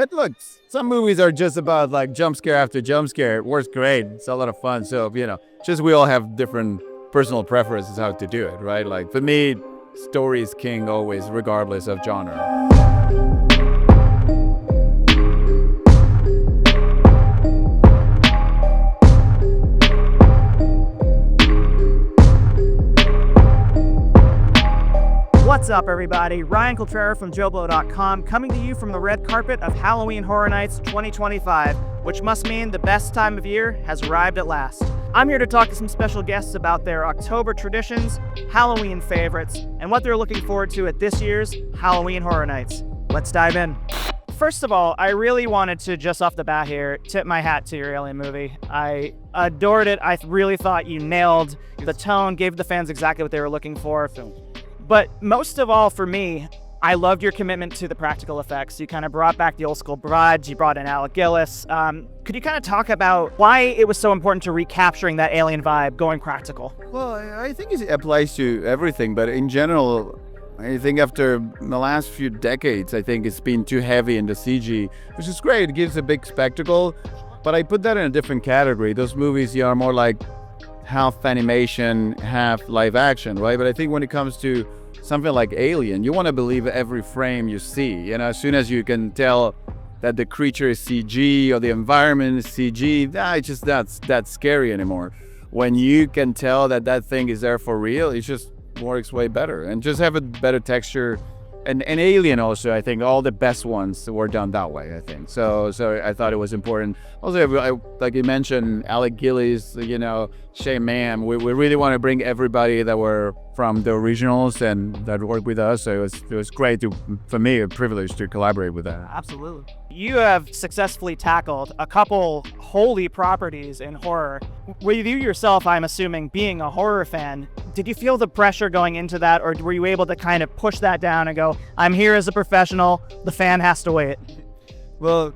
But look, some movies are just about like jump scare after jump scare. It works great. It's a lot of fun. So, just we all have different personal preferences how to do it, right? Like for me, story is king always, regardless of genre. What's up, everybody? Ryan Coltrera from JoBlo.com, coming to you from the red carpet of Halloween Horror Nights 2025, which must mean the best time of year has arrived at last. I'm here to talk to some special guests about their October traditions, Halloween favorites, and what they're looking forward to at this year's Halloween Horror Nights. Let's dive in. First of all, I really wanted to, just off the bat here, tip my hat to your Alien movie. I adored it. I really thought you nailed the tone, gave the fans exactly what they were looking for. But most of all for me, I loved your commitment to the practical effects. You kind of brought back the old school brides, you brought in Alec Gillis. Could you kind of talk about why it was so important to recapturing that alien vibe, going practical? Well, I think it applies to everything, but in general, I think after the last few decades, I think it's been too heavy in the CG, which is great. It gives a big spectacle, but I put that in a different category. Those movies are more like half animation, half live action, right? But I think when it comes to something like Alien, you want to believe every frame you see. As soon as you can tell that the creature is CG or the environment is CG, it's just not that scary anymore. When you can tell that that thing is there for real, it just works way better and just have a better texture. And Alien also, I think all the best ones were done that way, I think. So I thought it was important. Also, like you mentioned, Alec Gillis, Shane Mann, we really want to bring everybody that were from the originals and that worked with us. So it was great for me, a privilege to collaborate with that. Absolutely. You have successfully tackled a couple holy properties in horror. With you yourself, I'm assuming, being a horror fan, did you feel the pressure going into that, or were you able to kind of push that down and go, I'm here as a professional, the fan has to wait? Well,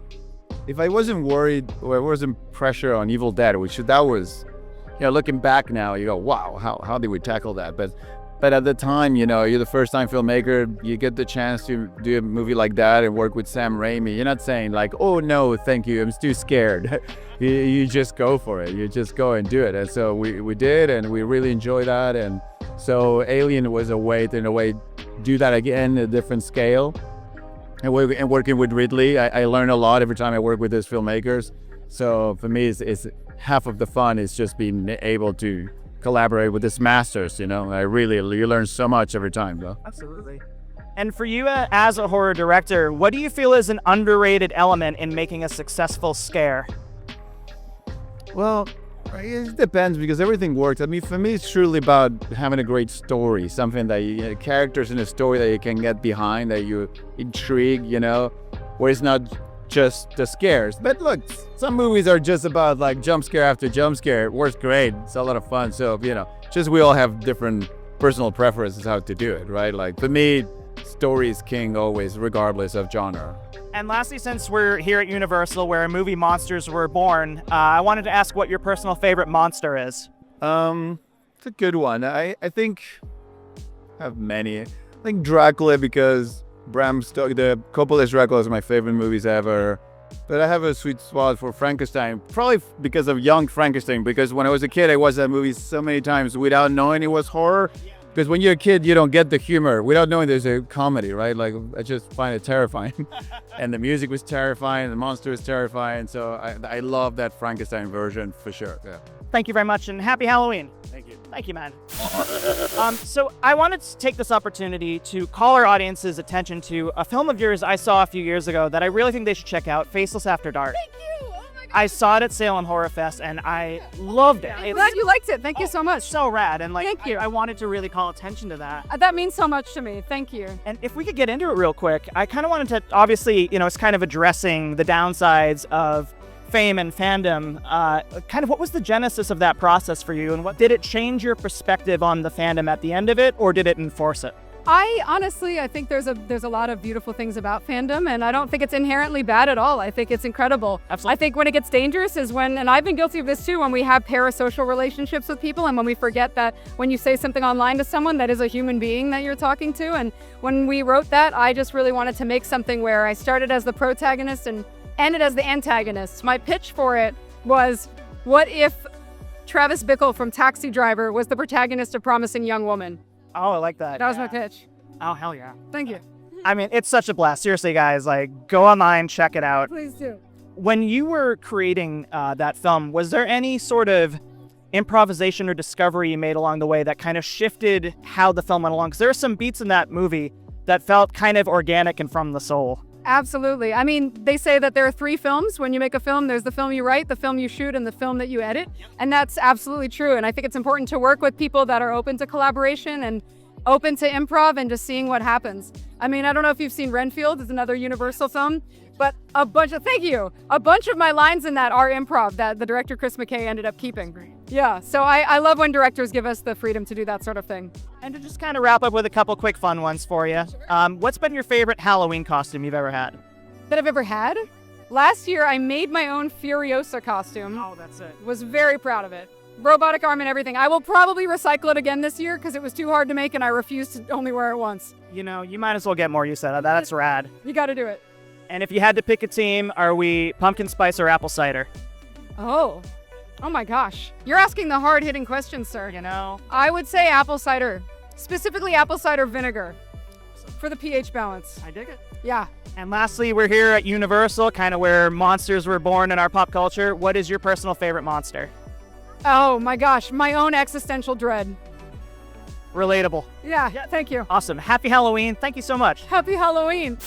if I wasn't worried or I wasn't pressure on Evil Dead, which that was, looking back now, you go, wow, how did we tackle that? But at the time, you're the first time filmmaker, you get the chance to do a movie like that and work with Sam Raimi. You're not saying like, oh no, thank you, I'm too scared. You just go for it. You just go and do it. And so we did, and we really enjoyed that. And so Alien was a way to, in a way, do that again at a different scale. And working with Ridley, I learn a lot every time I work with these filmmakers. So for me, it's half of the fun is just being able to collaborate with these masters. You learn so much every time, though. Absolutely. And for you as a horror director, what do you feel is an underrated element in making a successful scare? Well, it depends because everything works. I mean, for me, it's truly about having a great story, something that characters in a story that you can get behind, that you intrigue, where it's not just the scares. But look, some movies are just about like jump scare after jump scare. It works great. It's a lot of fun. So, just we all have different personal preferences how to do it, right? Like for me, story is king always, regardless of genre. And lastly, since we're here at Universal, where movie monsters were born, I wanted to ask what your personal favorite monster is. It's a good one. I think I have many. I think Dracula, because Bram Stoker, the Coppola's Dracula is my favorite movies ever. But I have a sweet spot for Frankenstein, probably because of young Frankenstein, because when I was a kid, I watched that movie so many times without knowing it was horror. Because when you're a kid, you don't get the humor without knowing there's a comedy, right? Like, I just find it terrifying. And the music was terrifying, the monster was terrifying. So I love that Frankenstein version for sure. Yeah. Thank you very much, and happy Halloween. Thank you. Thank you, man. So I wanted to take this opportunity to call our audience's attention to a film of yours I saw a few years ago that I really think they should check out, Faceless After Dark. Thank you. Oh my God. I saw it at Salem Horror Fest, and I loved it. I'm glad you liked it. Thank you so much. So rad, and Thank you. I wanted to really call attention to that. That means so much to me. Thank you. And if we could get into it real quick, I kind of wanted to, obviously, it's kind of addressing the downsides of fame and fandom. Kind of what was the genesis of that process for you, and what did it change your perspective on the fandom at the end of it, or did it enforce it? I think there's a lot of beautiful things about fandom, and I don't think it's inherently bad at all. I think it's incredible. Absolutely. I think when it gets dangerous is when, and I've been guilty of this too, when we have parasocial relationships with people, and when we forget that when you say something online to someone, that is a human being that you're talking to. And when we wrote that, I just really wanted to make something where I started as the protagonist and ended as the antagonist. My pitch for it was, what if Travis Bickle from Taxi Driver was the protagonist of Promising Young Woman? Oh, I like that. That was my pitch. Oh, hell yeah. Thank you. I mean, it's such a blast. Seriously, guys, like, go online, check it out. Please do. When you were creating that film, was there any sort of improvisation or discovery you made along the way that kind of shifted how the film went along? Because there are some beats in that movie that felt kind of organic and from the soul. Absolutely. I mean, they say that there are 3 films. When you make a film, there's the film you write, the film you shoot, and the film that you edit. And that's absolutely true. And I think it's important to work with people that are open to collaboration and open to improv and just seeing what happens. I mean, I don't know if you've seen Renfield. It's another Universal film, but a bunch of my lines in that are improv that the director Chris McKay ended up keeping. Yeah, so I love when directors give us the freedom to do that sort of thing. And to just kind of wrap up with a couple quick fun ones for you, what's been your favorite Halloween costume you've ever had? That I've ever had? Last year, I made my own Furiosa costume. Oh, that's it. Was very proud of it. Robotic arm and everything. I will probably recycle it again this year because it was too hard to make and I refused to only wear it once. You know, you might as well get more use out of that. That's rad. You got to do it. And if you had to pick a team, are we pumpkin spice or apple cider? Oh my gosh. You're asking the hard-hitting questions, sir. You know? I would say apple cider. Specifically apple cider vinegar for the pH balance. I dig it. Yeah. And lastly, we're here at Universal, kind of where monsters were born in our pop culture. What is your personal favorite monster? Oh my gosh, my own existential dread. Relatable. Yeah, thank you. Awesome. Happy Halloween. Thank you so much. Happy Halloween.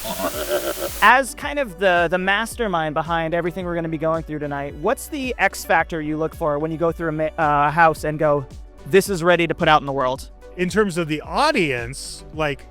As kind of the mastermind behind everything we're going to be going through tonight, what's the X factor you look for when you go through a house and go, this is ready to put out in the world? In terms of the audience, like,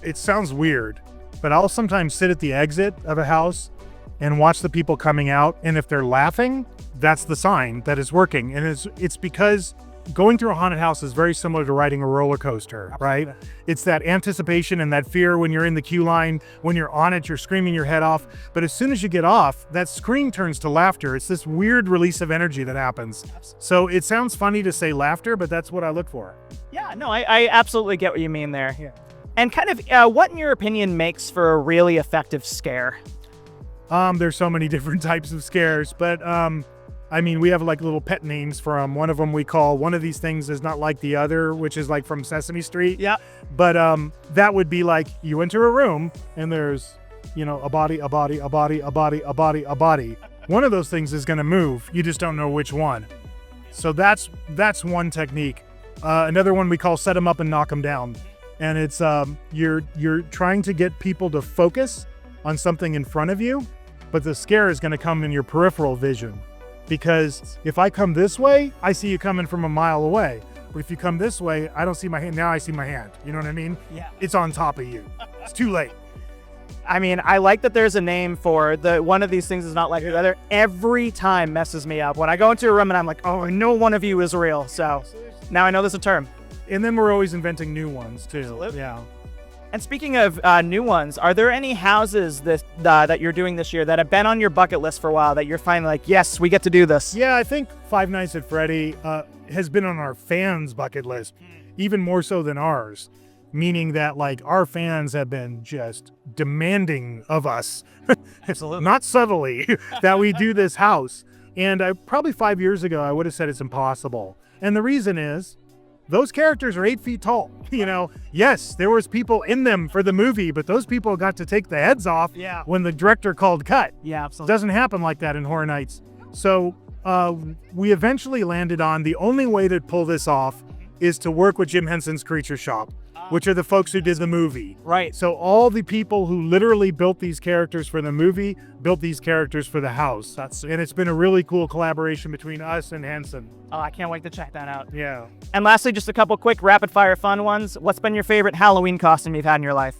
it sounds weird, but I'll sometimes sit at the exit of a house and watch the people coming out, and if they're laughing, that's the sign that it's working. And it's because going through a haunted house is very similar to riding a roller coaster, right? It's that anticipation and that fear when you're in the queue line. When you're on it, you're screaming your head off. But as soon as you get off, that scream turns to laughter. It's this weird release of energy that happens. So it sounds funny to say laughter, but that's what I look for. Yeah, no, I absolutely get what you mean there. Yeah. And kind of, what in your opinion makes for a really effective scare? There's so many different types of scares, but I mean, we have like little pet names for them. One of them we call one of these things is not like the other, which is like from Sesame Street. Yeah. But that would be like you enter a room and there's, you know, a body, a body, a body, a body, a body, a body. One of those things is going to move. You just don't know which one. So that's one technique. Another one we call set them up and knock them down. And it's you're trying to get people to focus on something in front of you, but the scare is going to come in your peripheral vision. Because if I come this way, I see you coming from a mile away. But if you come this way, I don't see my hand. Now I see my hand. You know what I mean? Yeah. It's on top of you. It's too late. I mean, I like that there's a name for one of these things is not like the other. Every time messes me up. When I go into a room and I'm like, oh, I know one of you is real. So now I know there's a term. And then we're always inventing new ones too. Absolutely. Yeah. And speaking of new ones, are there any houses that you're doing this year that have been on your bucket list for a while that you're finally like, yes, we get to do this? Yeah, I think Five Nights at Freddy has been on our fans' bucket list, even more so than ours. Meaning that like our fans have been just demanding of us, Absolutely. not subtly, that we do this house. And probably 5 years ago, I would have said it's impossible. And the reason is, those characters are 8 feet tall. You know, yes, there was people in them for the movie, but those people got to take the heads off when the director called cut. Yeah, It absolutely. doesn't happen like that in Horror Nights. So we eventually landed on the only way to pull this off is to work with Jim Henson's Creature Shop, which are the folks who did the movie. Right. So all the people who literally built these characters for the movie built these characters for the house. And it's been a really cool collaboration between us and Henson. Oh, I can't wait to check that out. Yeah. And lastly, just a couple quick rapid fire fun ones. What's been your favorite Halloween costume you've had in your life?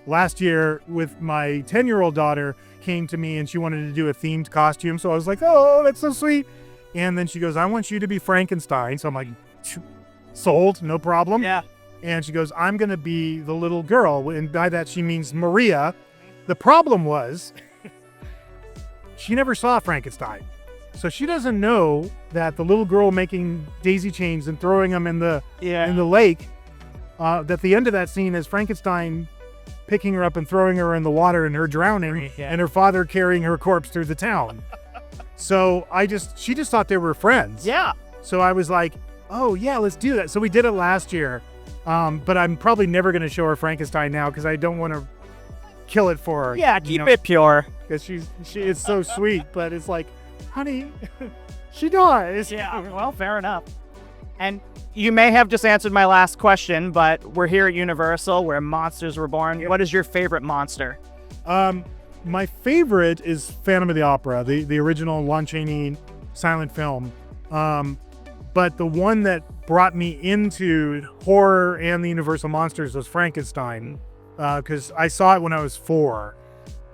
Last year, with my 10-year-old daughter, came to me and she wanted to do a themed costume. So I was like, oh, that's so sweet. And then she goes, I want you to be Frankenstein. So I'm like, sold, no problem. Yeah. And she goes, I'm going to be the little girl. And by that, she means Maria. The problem was she never saw Frankenstein. So she doesn't know that the little girl making daisy chains and throwing them in the lake, that the end of that scene is Frankenstein picking her up and throwing her in the water and her drowning, and her father carrying her corpse through the town. So she just thought they were friends. Yeah. So I was like, oh yeah, let's do that. So we did it last year. But I'm probably never going to show her Frankenstein now because I don't want to kill it for her. Yeah, keep it pure. Because she is so sweet, but it's like, honey, she dies. Yeah, well, fair enough. And you may have just answered my last question, but we're here at Universal where monsters were born. What is your favorite monster? My favorite is Phantom of the Opera, the original Lon Chaney silent film. But the one that brought me into horror and the Universal Monsters was Frankenstein, because I saw it when I was 4,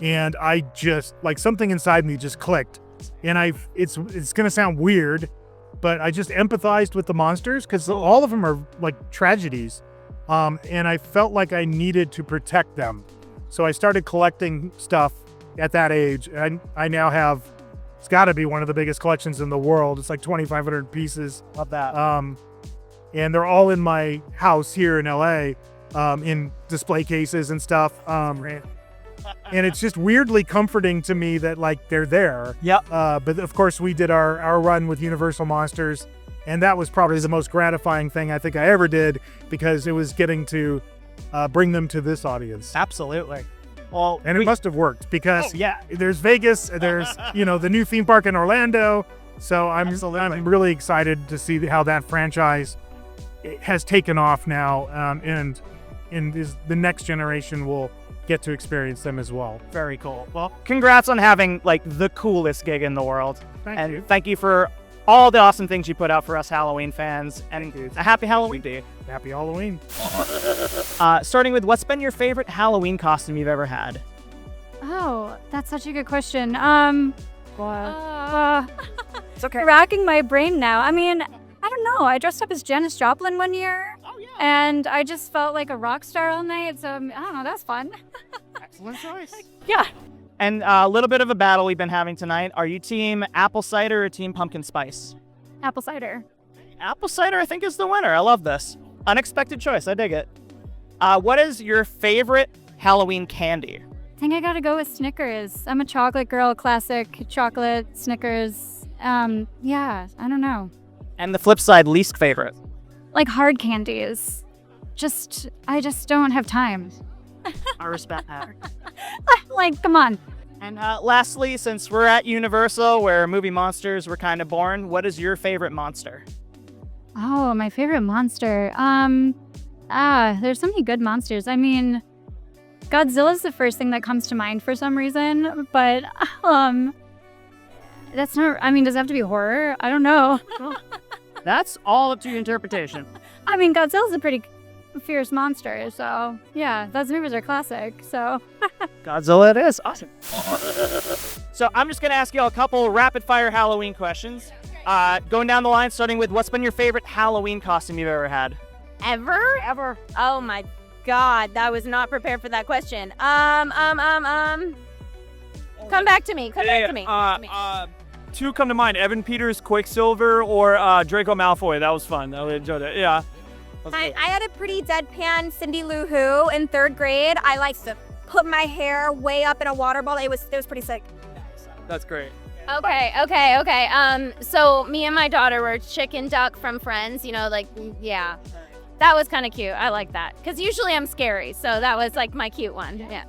and I just, like, something inside me just clicked. And it's gonna sound weird, but I just empathized with the monsters because all of them are like tragedies, and I felt like I needed to protect them. So I started collecting stuff at that age, and I now have, it's got to be one of the biggest collections in the world. It's like 2,500 pieces. Love that. And they're all in my house here in LA, in display cases and stuff. And it's just weirdly comforting to me that, like, they're there. Yep. But of course we did our run with Universal Monsters, and that was probably the most gratifying thing I think I ever did, because it was getting to bring them to this audience. Absolutely. Well, and it must have worked because there's Vegas, there's the new theme park in Orlando. So I'm really excited to see how that franchise has taken off now, and the next generation will get to experience them as well. Very cool. Well, congrats on having like the coolest gig in the world. Thank you. Thank you for all the awesome things you put out for us Halloween fans. And a happy Halloween to you. Happy Halloween. Starting with, what's been your favorite Halloween costume you've ever had? Oh, that's such a good question. It's okay. Racking my brain now. I mean, I don't know. I dressed up as Janis Joplin one year. Oh, yeah. And I just felt like a rock star all night. So, I don't know. That's fun. Excellent choice. Yeah. And a little bit of a battle we've been having tonight. Are you team apple cider or team pumpkin spice? Apple cider. Apple cider, I think, is the winner. I love this. Unexpected choice. I dig it. What is your favorite Halloween candy? I think I gotta go with Snickers. I'm a chocolate girl, classic chocolate Snickers. Yeah, I don't know. And the flip side, least favorite? Like hard candies. I just don't have time. I respect that. Like, come on. And lastly, since we're at Universal, where movie monsters were kind of born, what is your favorite monster? Oh, my favorite monster. There's so many good monsters. I mean, Godzilla's the first thing that comes to mind for some reason, but that's not, I mean, does it have to be horror? I don't know. That's all up to your interpretation. I mean, Godzilla's a pretty fierce monster, so yeah, those movies are classic, so. Godzilla it is. Awesome. So I'm just going to ask you all a couple rapid fire Halloween questions. Going down the line, starting with, what's been your favorite Halloween costume you've ever had? Ever? Oh my God, that was not prepared for that question. Come back to me. Come back to me. Two come to mind: Evan Peters, Quicksilver, or Draco Malfoy. That was fun. I enjoyed it. Yeah. I had a pretty deadpan Cindy Lou Who in 3rd grade. I liked to put my hair way up in a water ball. It was pretty sick. That's great. Okay. So me and my daughter were Chicken Duck from Friends. Yeah. That was kind of cute. I like that. Because usually I'm scary, so that was like my cute one. Yeah.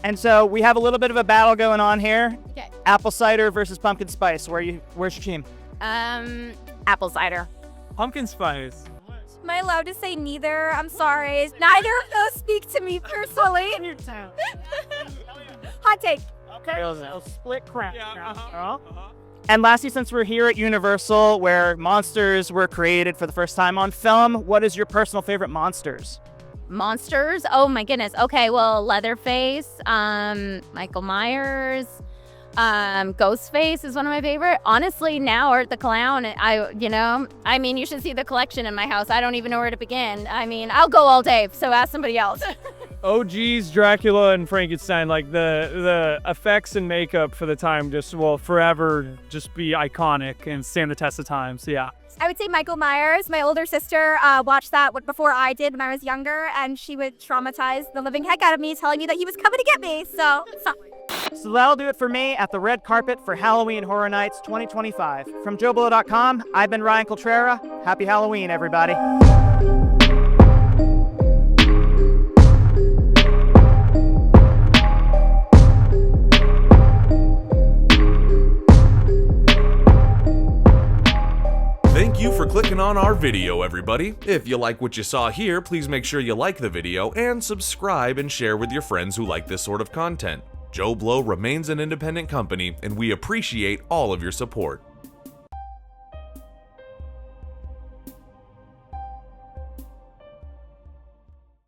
And so we have a little bit of a battle going on here. Okay. Apple cider versus pumpkin spice. Where's your team? Apple cider. Pumpkin spice. Am I allowed to say neither? I'm sorry. Neither of those speak to me personally. Hot take. Okay. A split crap. Yeah, And lastly, since we're here at Universal, where monsters were created for the first time on film, what is your personal favorite monsters? Monsters? Oh my goodness. Okay, well, Leatherface, Michael Myers, Ghostface is one of my favorite. Honestly, now Art the Clown, I mean, you should see the collection in my house. I don't even know where to begin. I mean, I'll go all day, so ask somebody else. OG's Dracula and Frankenstein, like the effects and makeup for the time just will forever just be iconic and stand the test of time. So yeah. I would say Michael Myers. My older sister watched that before I did when I was younger, and she would traumatize the living heck out of me, telling me that he was coming to get me. So that'll do it for me at the red carpet for Halloween Horror Nights 2025. From JoBlo.com, I've been Ryan Coltrera. Happy Halloween, everybody. Thank you for clicking on our video, everybody. If you like what you saw here, please make sure you like the video and subscribe and share with your friends who like this sort of content. JoBlo remains an independent company, and we appreciate all of your support.